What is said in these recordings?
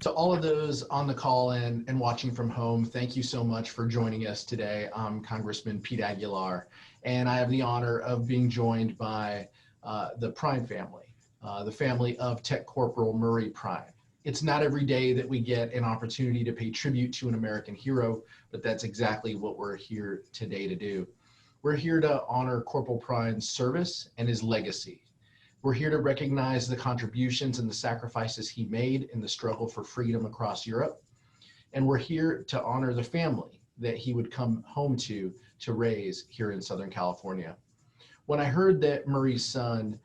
To all of those on the call and watching from home, thank you so much for joining us today. I'm Congressman Pete Aguilar, and I have the honor of being joined by the Pruyne family, the family of Tech Corporal Murry Pruyne. It's not every day that we get an opportunity to pay tribute to an American hero, but that's exactly what we're here today to do. We're here to honor Corporal Pruyne's service and his legacy. We're here to recognize the contributions and the sacrifices he made in the struggle for freedom across Europe. And we're here to honor the family that he would come home to raise here in Southern California. When I heard that Murray's son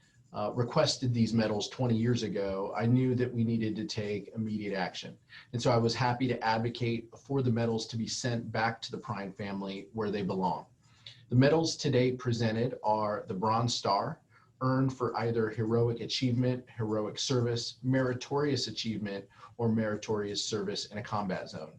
requested these medals 20 years ago, I knew that we needed to take immediate action. And so I was happy to advocate for the medals to be sent back to the Pruyne family where they belong. The medals today presented are the Bronze Star, earned for either heroic achievement, heroic service, meritorious achievement, or meritorious service in a combat zone.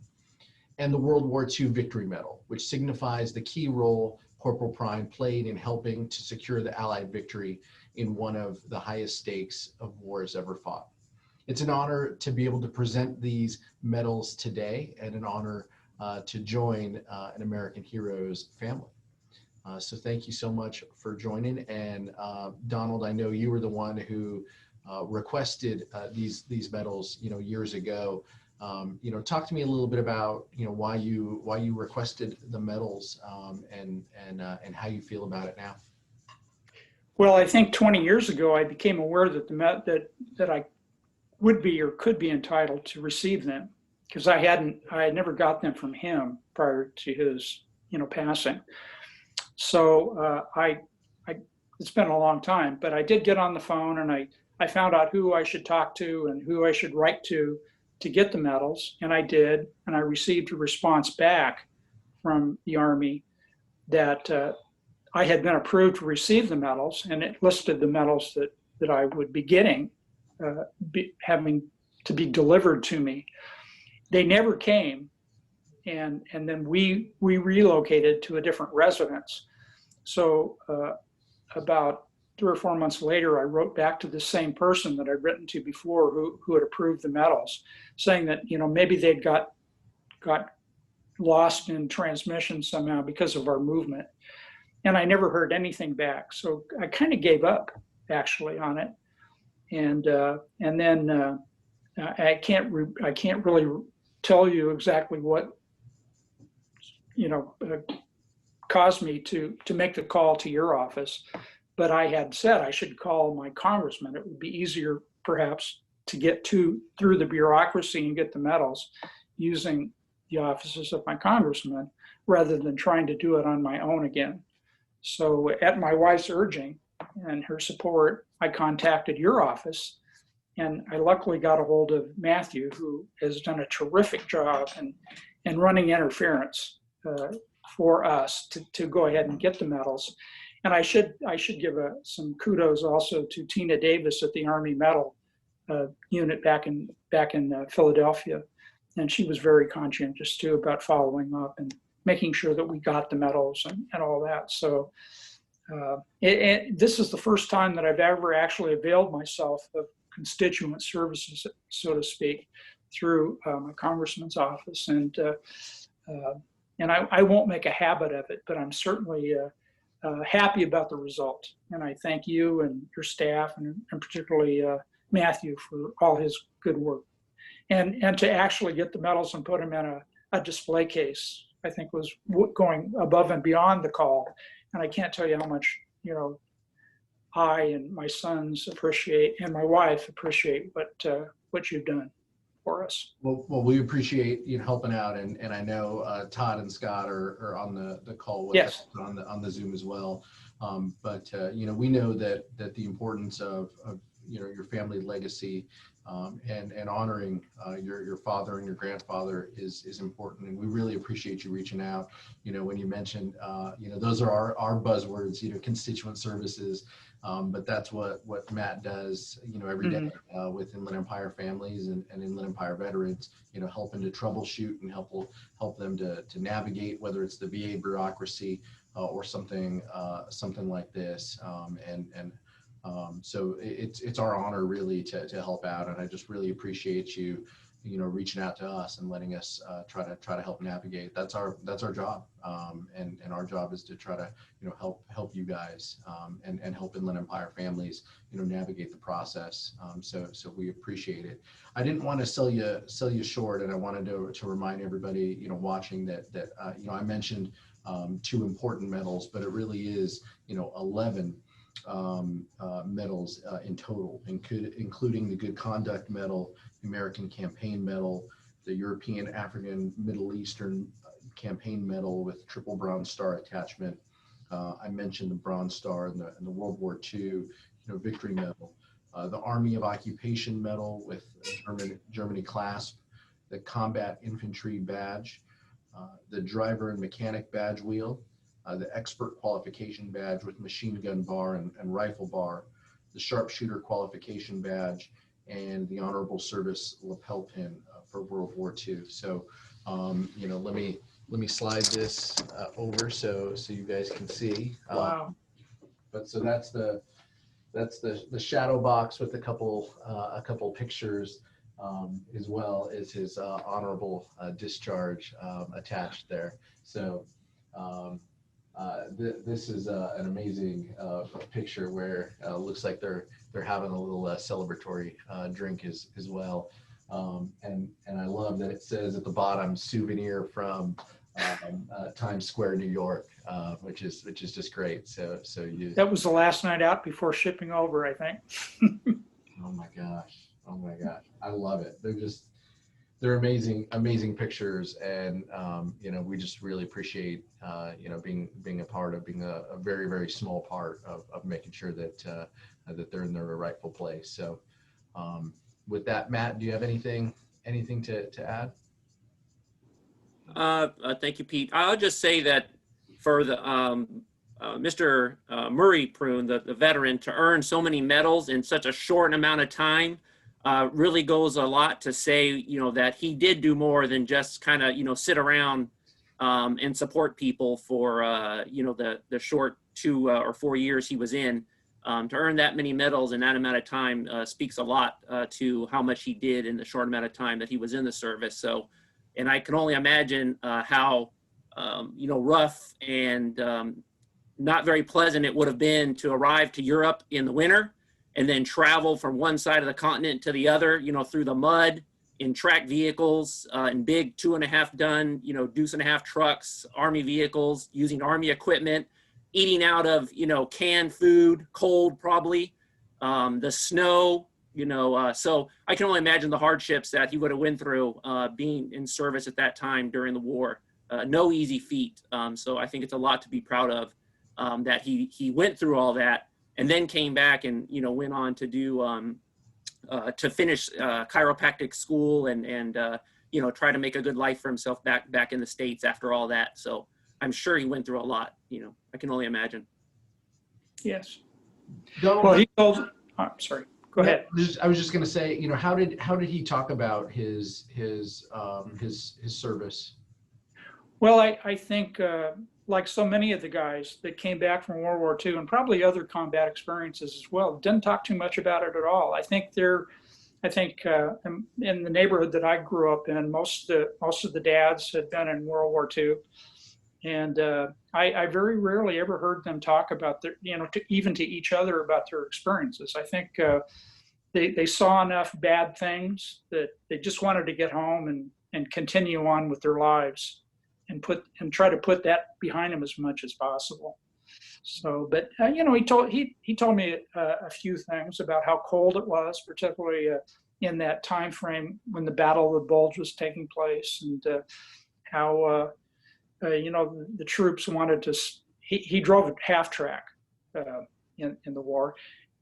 And the World War II Victory Medal, which signifies the key role Corporal Pruyne played in helping to secure the Allied victory in one of the highest stakes of wars ever fought. It's an honor to be able to present these medals today and an honor to join an American hero's family. So thank you so much for joining. And Donald, I know you were the one who requested these medals, years ago. Talk to me a little bit about, why you requested the medals and how you feel about it now. Well, I think 20 years ago, I became aware that that I would be or could be entitled to receive them, because I had never got them from him prior to his, passing. So it's been a long time, but I did get on the phone and I found out who I should talk to and who I should write to get the medals, and I did, and I received a response back from the Army that I had been approved to receive the medals, and it listed the medals that I would be getting, having to be delivered to me. They never came, and then we relocated to a different residence. So about 3 or 4 months later, I wrote back to the same person that I'd written to before who had approved the medals, saying that, maybe they'd got lost in transmission somehow because of our movement. And I never heard anything back. So I kind of gave up actually on it. And then I can't really tell you exactly what, caused me to make the call to your office. But I had said I should call my congressman. It would be easier perhaps to get through the bureaucracy and get the medals using the offices of my congressman rather than trying to do it on my own again. So at my wife's urging and her support, I contacted your office, and I luckily got a hold of Matthew, who has done a terrific job in running interference for us to go ahead and get the medals. And I should give some kudos also to Tina Davis at the Army Medal unit back in Philadelphia, and she was very conscientious too about following up and making sure that we got the medals and all that. So this is the first time that I've ever actually availed myself of constituent services, so to speak, through my congressman's office. And I won't make a habit of it, but I'm certainly happy about the result. And I thank you and your staff, and particularly Matthew, for all his good work. And to actually get the medals and put them in a display case, I think was going above and beyond the call. And I can't tell you how much, I and my sons appreciate, and my wife appreciate what you've done for us. Well, we appreciate you helping out, and I know Todd and Scott are on the call with us on the Zoom as well. But we know that the importance of your family legacy and honoring your father and your grandfather is important, and we really appreciate you reaching out. When you mentioned those are our buzzwords, constituent services, but that's what Matt does every day with Inland Empire families and Inland Empire veterans, helping to troubleshoot and help them to navigate, whether it's the VA bureaucracy or something like this, so it's our honor really to help out, and I just really appreciate you reaching out to us and letting us try to help navigate. That's our job, and our job is to try to help you guys and help Inland Empire families navigate the process. So we appreciate it. I didn't want to sell you short, and I wanted to remind everybody watching that I mentioned 2 important medals, but it really is 11 medals in total, including the Good Conduct Medal, the American Campaign Medal, the European, African, Middle Eastern Campaign Medal with triple Bronze Star attachment. I mentioned the Bronze Star and the World War II Victory Medal, the Army of Occupation Medal with Germany clasp, the Combat Infantry Badge, the Driver and Mechanic Badge Wheel, the Expert Qualification Badge with Machine Gun Bar and Rifle Bar, the Sharpshooter Qualification Badge, and the Honorable Service Lapel Pin for World War II. So, let me slide this over so you guys can see. Wow. But so that's the shadow box with a couple pictures, as well as his honorable discharge attached there. So. This is an amazing picture where it looks like they're having a little celebratory drink as well, and I love that it says at the bottom "souvenir from Times Square, New York," which is just great. So you. That was the last night out before shipping over, I think. Oh my gosh! I love it. They're amazing pictures, and we just really appreciate being a part of being a very, very small part of making sure that that they're in their rightful place. So with that, Matt, do you have anything to add? Thank you, Pete. I'll just say that for the Mr. Murry Pruyne, the veteran, to earn so many medals in such a short amount of time really goes a lot to say, that he did do more than just kind of, sit around and support people for, the short 2 or 4 years he was in. To earn that many medals in that amount of time speaks a lot to how much he did in the short amount of time that he was in the service. So, and I can only imagine how, rough and not very pleasant it would have been to arrive to Europe in the winter and then travel from one side of the continent to the other, through the mud, in track vehicles, in big 2.5 ton, deuce and a half trucks, Army vehicles, using Army equipment, eating out of, canned food, cold probably, the snow, so I can only imagine the hardships that he would have went through being in service at that time during the war. No easy feat. So I think it's a lot to be proud of, that he went through all that and then came back and, went on to do, to finish chiropractic school and try to make a good life for himself back in the States after all that. So I'm sure he went through a lot, I can only imagine. Yes. Donald, Well, he told, I'm sorry, go ahead. I was just going to say, how did he talk about his service? Well, I think like so many of the guys that came back from World War II and probably other combat experiences as well, didn't talk too much about it at all. I think in the neighborhood that I grew up in, most of the dads had been in World War II. And I very rarely ever heard them talk about their, even to each other about their experiences. I think they saw enough bad things that they just wanted to get home and continue on with their lives and try to put that behind them as much as possible. So, but he told me a few things about how cold it was, particularly in that time frame when the Battle of the Bulge was taking place, and how the troops wanted to. He drove a half track in the war,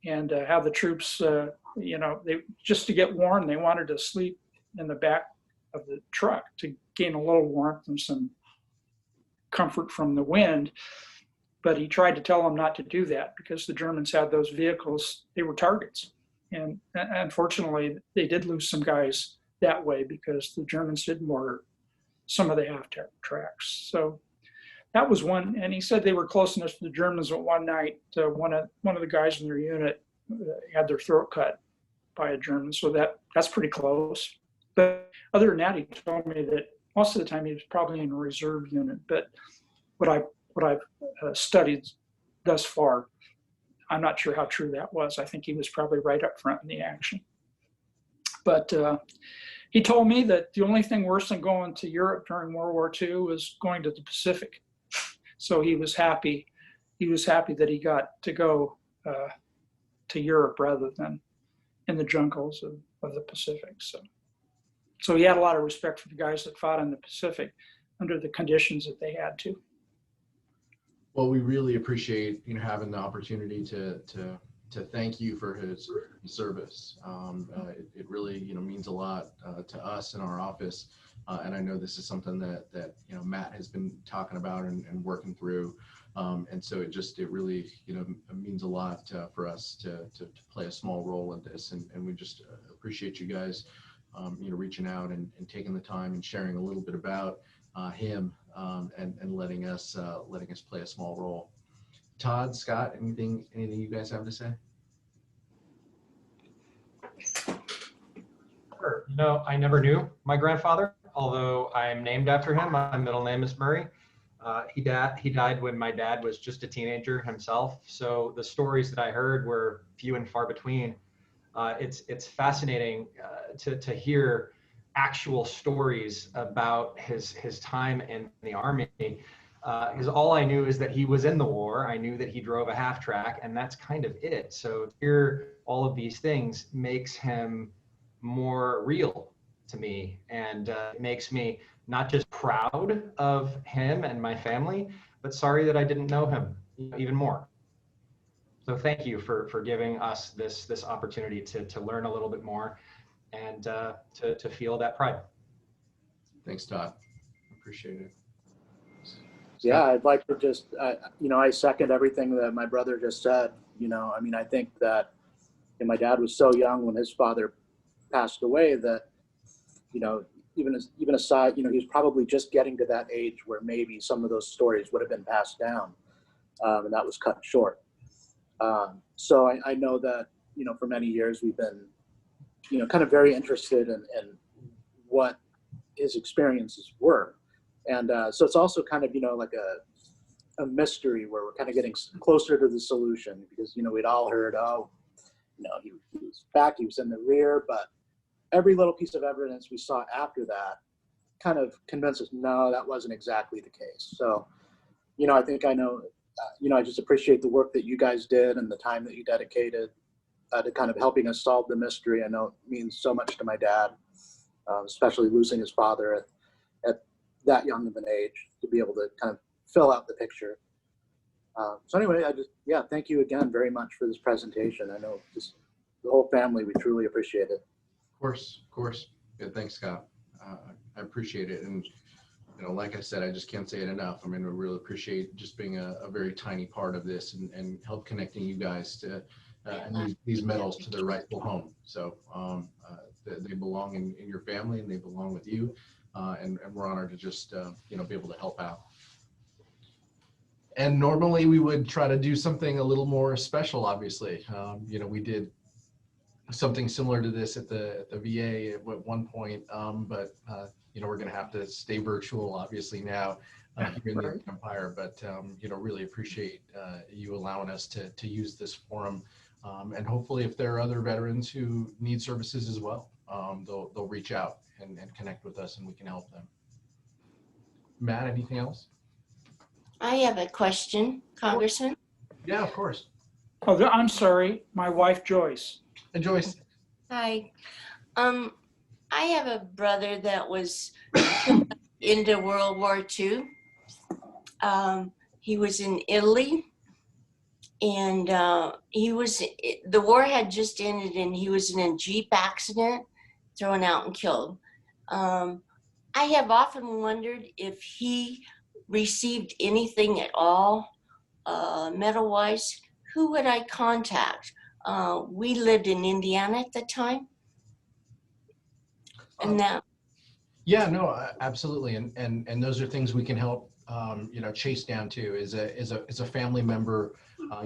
and how the troops, they just to get warm, they wanted to sleep in the back of the truck to gain a little warmth and some comfort from the wind. But he tried to tell them not to do that because the Germans had those vehicles, they were targets. And unfortunately, they did lose some guys that way because the Germans did mortar some of the half tracks. So that was one. And he said they were close enough to the Germans that one night, one of the guys in their unit had their throat cut by a German. So that's pretty close. But other than that, he told me that most of the time he was probably in a reserve unit. But what I've studied thus far, I'm not sure how true that was. I think he was probably right up front in the action. But he told me that the only thing worse than going to Europe during World War II was going to the Pacific. So he was happy. He was happy that he got to go to Europe rather than in the jungles of the Pacific. So he had a lot of respect for the guys that fought in the Pacific under the conditions that they had to. Well, we really appreciate having the opportunity to thank you for his service. It really means a lot to us in our office, and I know this is something that Matt has been talking about and working through, and so it really means a lot for us to play a small role in this, and we just appreciate you guys reaching out and taking the time and sharing a little bit about him and letting us play a small role. Todd, Scott, anything you guys have to say? Sure. I never knew my grandfather, although I'm named after him. My middle name is Murray. He died when my dad was just a teenager himself. So the stories that I heard were few and far between. It's fascinating to hear actual stories about his time in the Army. Because all I knew is that he was in the war. I knew that he drove a half track, and that's kind of it. So to hear all of these things makes him more real to me, and it makes me not just proud of him and my family, but sorry that I didn't know him even more. So thank you for giving us this opportunity to learn a little bit more and to feel that pride. Thanks, Todd. Appreciate it. Yeah, I'd like to just, I second everything that my brother just said. I think that my dad was so young when his father passed away that, even aside, he was probably just getting to that age where maybe some of those stories would have been passed down, and that was cut short. So I know that, for many years we've been, kind of very interested in what his experiences were. And so it's also kind of, like a mystery where we're kind of getting closer to the solution, because, we'd all heard, he was back, he was in the rear, but every little piece of evidence we saw after that kind of convinced us, no, that wasn't exactly the case. So, I think I just appreciate the work that you guys did and the time that you dedicated to kind of helping us solve the mystery. I know it means so much to my dad, especially losing his father at that young of an age, to be able to kind of fill out the picture. So anyway, thank you again very much for this presentation. I know just the whole family, we truly appreciate it. Of course. Yeah, thanks, Scott. I appreciate it. And, like I said, I just can't say it enough. I really appreciate just being a very tiny part of this and help connecting you guys to and these medals to their rightful home. So they belong in your family, and they belong with you. And we're honored to just, be able to help out. And normally we would try to do something a little more special, obviously. We did something similar to this at the VA at one point, but we're going to have to stay virtual, obviously, now here in the Empire. But really appreciate you allowing us to use this forum, and hopefully, if there are other veterans who need services as well, they'll reach out and connect with us, and we can help them. Matt, anything else? I have a question, Congressman. Yeah, of course. Oh, I'm sorry, my wife Joyce. And Joyce. Hi. I have a brother that was killed into World War II. He was in Italy, and the war had just ended, and he was in a Jeep accident, thrown out and killed. I have often wondered if he received anything at all, medal-wise. Who would I contact? We lived in Indiana at the time. And now. Yeah, no, absolutely. And those are things we can help, chase down too, is a family member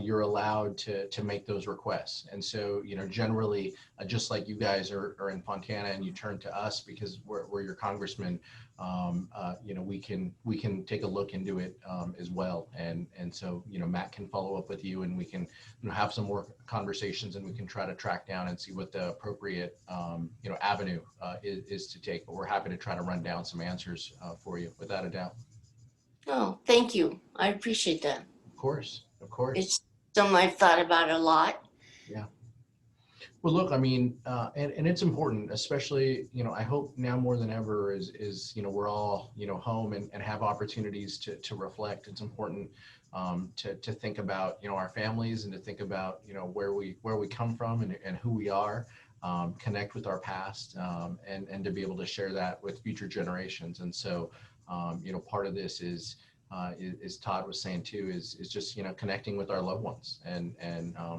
you're allowed to make those requests. And so, generally, just like you guys are in Fontana and you turn to us because we're your congressman, we can take a look into it as well. And so, Matt can follow up with you and we can have some more conversations and we can try to track down and see what the appropriate, avenue is to take. But we're happy to try to run down some answers for you without a doubt. Oh, thank you. I appreciate that. Of course. It's something I've thought about a lot. Yeah. Well, look, I mean, and it's important, especially, I hope now more than ever is we're all, home and have opportunities to reflect. It's important to think about, our families and to think about, where we come from and who we are, connect with our past, and to be able to share that with future generations. And so, part of this is Todd was saying too, is just, connecting with our loved ones.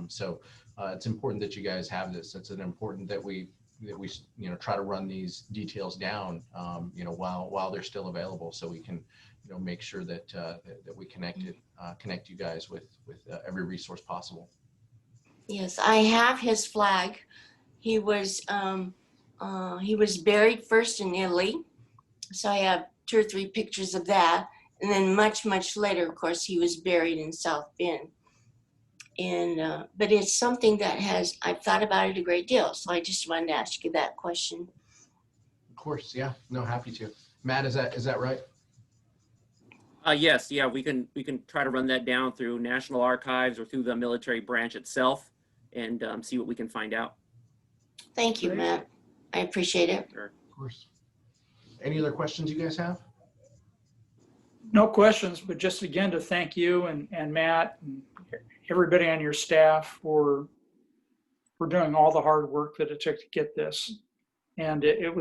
So it's important that you guys have this. It's important that we try to run these details down, while they're still available, so we can, make sure that that we connect you guys with every resource possible. Yes, I have his flag. He was buried first in Italy, so I have 2 or 3 pictures of that. And then much later, of course, he was buried in South Bend. And but it's something that I've thought about it a great deal. So I just wanted to ask you that question. Of course, yeah, no, happy to. Matt, is that right? Yes, yeah, we can try to run that down through National Archives or through the military branch itself and see what we can find out. Thank you, Matt. I appreciate it. Sure. Of course. Any other questions you guys have? No questions, but just again to thank you and Matt and everybody on your staff for doing all the hard work that it took to get this. And it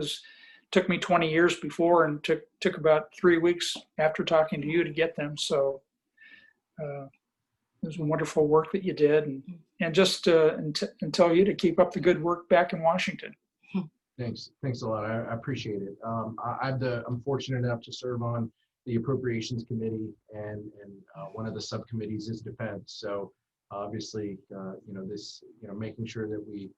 took me 20 years before and took about 3 weeks after talking to you to get them. So it was wonderful work that you did, and just and tell you to keep up the good work back in Washington. Thanks a lot. I appreciate it. I'm fortunate enough to serve on the Appropriations Committee, and one of the subcommittees is Defense. So obviously, this, making sure that we,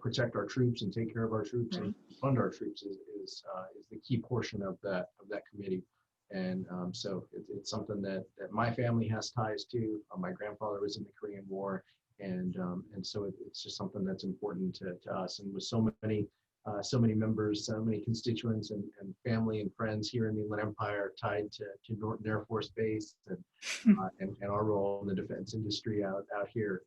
protect our troops and take care of our troops and fund our troops is the key portion of that committee. And so it's something that my family has ties to. My grandfather was in the Korean War, and so it's just something that's important to us. And with so many members, so many constituents and family and friends here in the Inland Empire tied to Norton Air Force Base and our role in the defense industry out here.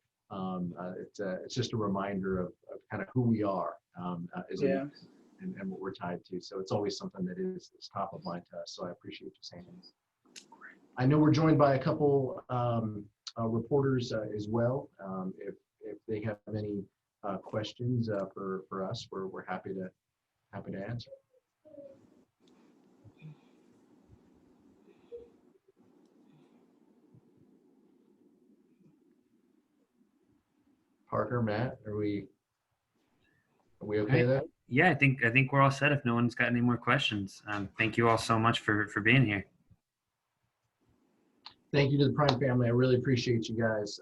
It's just a reminder of kind of who we are and what we're tied to. So it's always something that is top of mind to us. So I appreciate you saying this. I know we're joined by a couple reporters as well. If they have any questions for us, we're happy to answer. Parker, Matt, are we okay there? Yeah, I think we're all set if no one's got any more questions. Thank you all so much for being here. Thank you to the Prime family. I really appreciate you guys.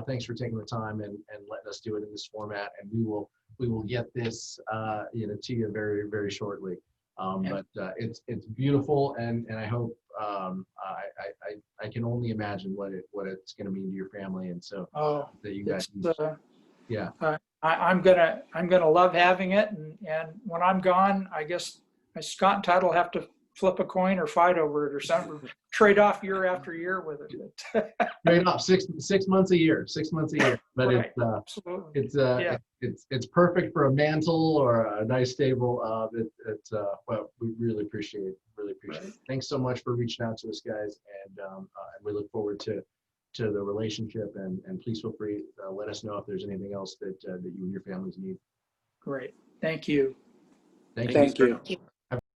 Thanks for taking the time and letting us do it in this format. And we will get this to you very, very shortly. But it's beautiful, and I hope I can only imagine what it's going to mean to your family, and so that you guys. Yeah. I'm gonna love having it, and when I'm gone, I guess Scott and Todd will have to flip a coin or fight over it or something, trade off year after year with it. Trade off 6 months a year, but right. it's perfect for a mantle or a nice stable. Well, we really appreciate it. Thanks so much for reaching out to us, guys, and we look forward to the relationship, and please feel free to let us know if there's anything else that you and your families need. Great. Thank you. Thank you. Thank you.